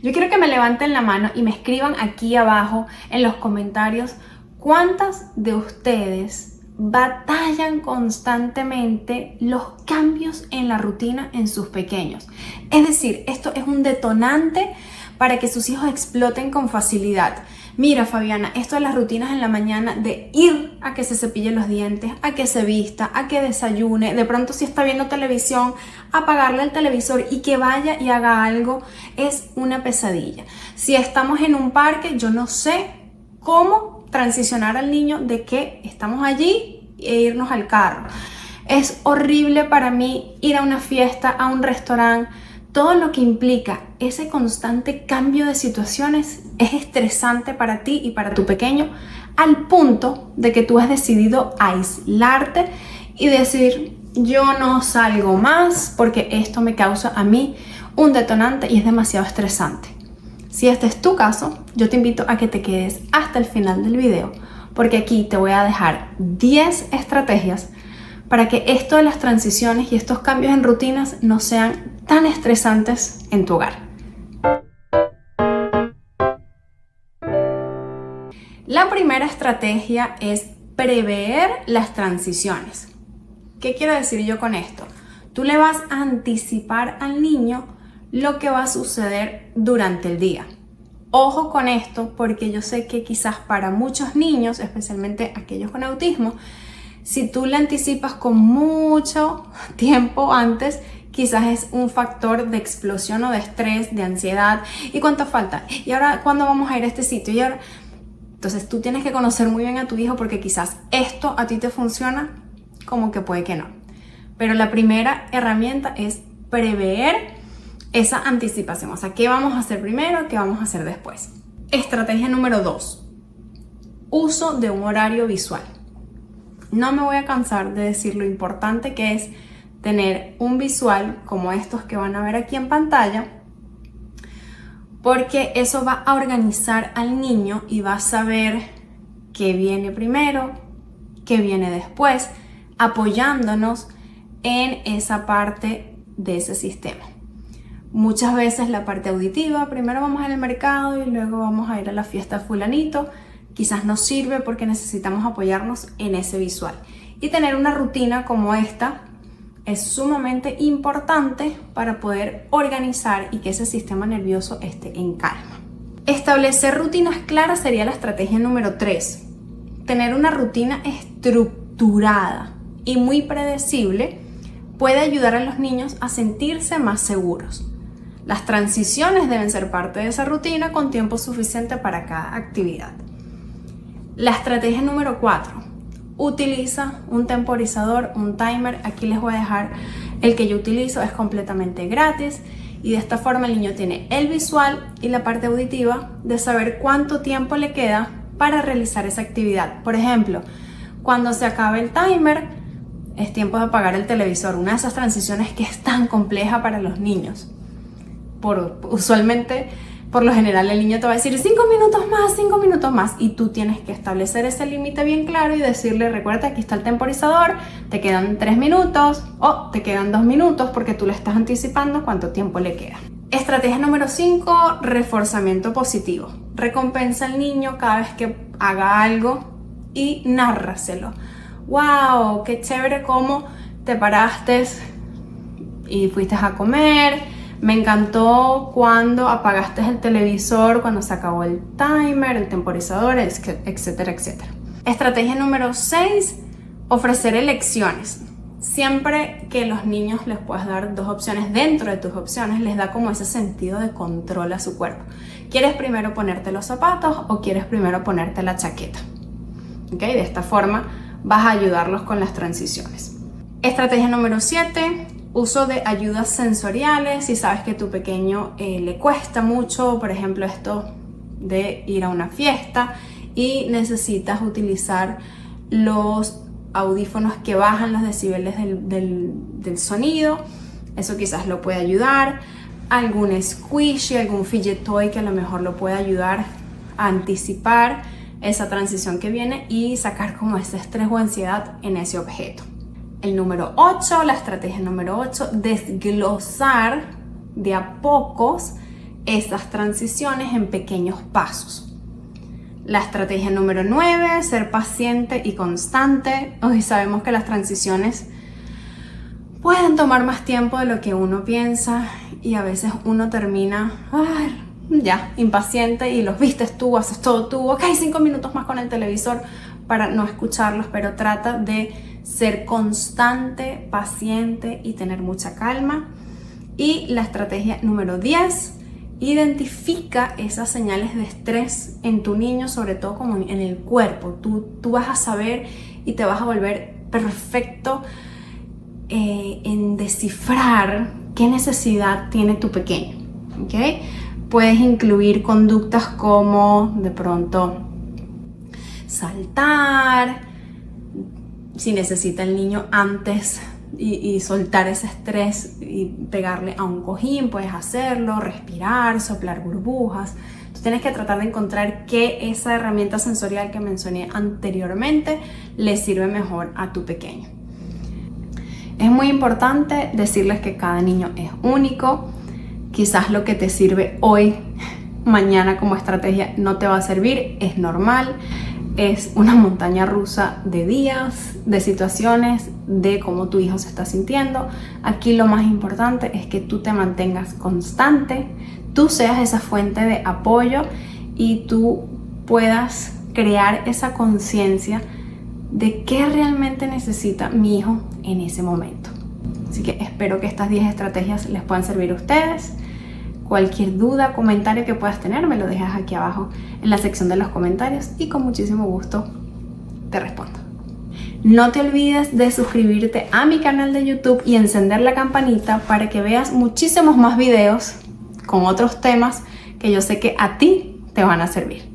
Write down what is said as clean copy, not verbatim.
Yo quiero que me levanten la mano y me escriban aquí abajo en los comentarios cuántas de ustedes batallan constantemente los cambios en la rutina en sus pequeños. Es decir, esto es un detonante para que sus hijos exploten con facilidad. Mira, Fabiana, esto de las rutinas en la mañana, de ir a que se cepille los dientes, a que se vista, a que desayune, de pronto si está viendo televisión, apagarle el televisor y que vaya y haga algo, es una pesadilla. Si estamos en un parque, yo no sé cómo transicionar al niño de que estamos allí e irnos al carro. Es horrible para mí ir a una fiesta, a un restaurante. Todo lo que implica ese constante cambio de situaciones es estresante para ti y para tu pequeño, al punto de que tú has decidido aislarte y decir, yo no salgo más porque esto me causa a mí un detonante y es demasiado estresante. Si este es tu caso, yo te invito a que te quedes hasta el final del video, porque aquí te voy a dejar 10 estrategias para que esto de las transiciones y estos cambios en rutinas no sean tan estresantes en tu hogar. La primera estrategia es prever las transiciones. ¿Qué quiero decir yo con esto? Tú le vas a anticipar al niño lo que va a suceder durante el día. Ojo con esto, porque yo sé que quizás para muchos niños, especialmente aquellos con autismo, si tú le anticipas con mucho tiempo antes, quizás es un factor de explosión o de estrés, de ansiedad. ¿Y cuánto falta? ¿Y ahora cuándo vamos a ir a este sitio? ¿Y ahora? Entonces tú tienes que conocer muy bien a tu hijo, porque quizás esto a ti te funciona, como que puede que no. Pero la primera herramienta es prever esa anticipación. O sea, ¿qué vamos a hacer primero? ¿Qué vamos a hacer después? Estrategia número 2. Uso de un horario visual. No me voy a cansar de decir lo importante que es tener un visual como estos que van a ver aquí en pantalla, porque eso va a organizar al niño y va a saber qué viene primero, qué viene después, apoyándonos en esa parte de ese sistema. Muchas veces la parte auditiva, primero vamos al mercado y luego vamos a ir a la fiesta fulanito, quizás nos sirve porque necesitamos apoyarnos en ese visual. Y tener una rutina como esta es sumamente importante para poder organizar y que ese sistema nervioso esté en calma. Establecer rutinas claras sería la estrategia número 3. Tener una rutina estructurada y muy predecible puede ayudar a los niños a sentirse más seguros. Las transiciones deben ser parte de esa rutina con tiempo suficiente para cada actividad. La estrategia número 4. Utiliza un temporizador, un timer. Aquí les voy a dejar el que yo utilizo, es completamente gratis y de esta forma el niño tiene el visual y la parte auditiva de saber cuánto tiempo le queda para realizar esa actividad. Por ejemplo, cuando se acabe el timer, es tiempo de apagar el televisor. Una de esas transiciones que es tan compleja para los niños. Usualmente, por lo general, el niño te va a decir 5 minutos más, y tú tienes que establecer ese límite bien claro y decirle, recuerda, aquí está el temporizador, te quedan 3 minutos o te quedan 2 minutos, porque tú le estás anticipando cuánto tiempo le queda. Estrategia número 5, reforzamiento positivo. Recompensa al niño cada vez que haga algo y nárraselo. ¡Wow! ¡Qué chévere cómo te paraste y fuiste a comer! Me encantó cuando apagaste el televisor, cuando se acabó el timer, el temporizador, etcétera, etcétera. Estrategia número 6, ofrecer elecciones. Siempre que los niños les puedas dar 2 opciones dentro de tus opciones, les da como ese sentido de control a su cuerpo. ¿Quieres primero ponerte los zapatos o quieres primero ponerte la chaqueta? ¿Okay? De esta forma vas a ayudarlos con las transiciones. Estrategia número 7. Uso de ayudas sensoriales. Si sabes que a tu pequeño le cuesta mucho, por ejemplo, esto de ir a una fiesta y necesitas utilizar los audífonos que bajan los decibeles del sonido, eso quizás lo puede ayudar. Algún squishy, algún fidget toy que a lo mejor lo puede ayudar a anticipar esa transición que viene y sacar como ese estrés o ansiedad en ese objeto. El número 8, la estrategia número 8, desglosar de a pocos esas transiciones en pequeños pasos. La estrategia número 9, ser paciente y constante. Hoy sabemos que las transiciones pueden tomar más tiempo de lo que uno piensa y a veces uno termina ya impaciente y los vistes tú, haces todo tú, ok, 5 minutos más con el televisor para no escucharlos, pero trata de ser constante, paciente y tener mucha calma. Y la estrategia número 10, identifica esas señales de estrés en tu niño, sobre todo como en el cuerpo. Tú vas a saber y te vas a volver perfecto en descifrar qué necesidad tiene tu pequeño, ¿ok? Puedes incluir conductas como de pronto saltar, si necesita el niño antes y soltar ese estrés y pegarle a un cojín, puedes hacerlo, respirar, soplar burbujas. Tú tienes que tratar de encontrar qué esa herramienta sensorial que mencioné anteriormente le sirve mejor a tu pequeño. Es muy importante decirles que cada niño es único. Quizás lo que te sirve hoy, mañana como estrategia no te va a servir, es normal. Es una montaña rusa de días, de situaciones, de cómo tu hijo se está sintiendo. Aquí lo más importante es que tú te mantengas constante, tú seas esa fuente de apoyo y tú puedas crear esa conciencia de qué realmente necesita mi hijo en ese momento. Así que espero que estas 10 estrategias les puedan servir a ustedes. Cualquier duda, comentario que puedas tener, me lo dejas aquí abajo en la sección de los comentarios y con muchísimo gusto te respondo. No te olvides de suscribirte a mi canal de YouTube y encender la campanita para que veas muchísimos más videos con otros temas que yo sé que a ti te van a servir.